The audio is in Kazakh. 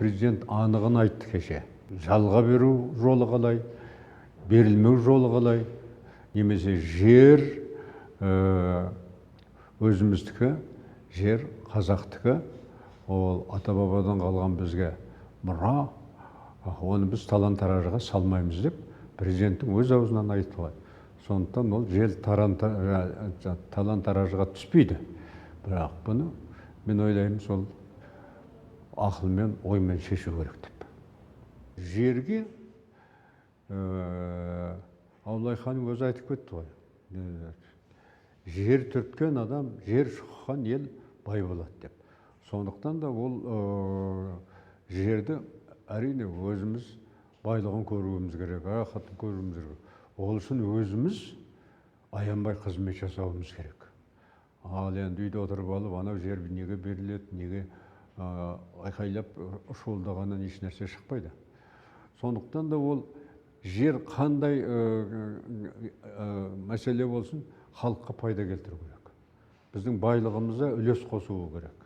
Президент анығын айтты кеше. Жалға беру жолы қалай, берілмеу жолы қалай, немесе жер өзіміздікі, жер қазақтікі, ол ата-бабадан қалған бізге мұра, оны біз талан-таражға салмаймыз деп президенттің өз аузынан айтылған. Сондықтан ол жер талан-таражға түспейді. Бірақ бұны мен ойлаймын, сол ақылмен, оймен шешу керек деп. Жерге Абылайханның өзі айтып кетті ғой. Жер түрткен адам, жер шұққан ел бай болады деп. Сондықтан да ол жерді әрине өзіміз байлығын көруіміз керек, рахатын көруіміз керек. Ол үшін өзіміз аянбай қызмет жасауымыз керек. Ал енді үйде отырып алып, анау жер неге беріледі, неге айқайлап шуылдағаннан еш нәрсе шықпайды. Сондықтан да ол жер қандай мәселе болсын, халыққа пайда келтіру керек. Біздің байлығымызға үлес қосуы керек.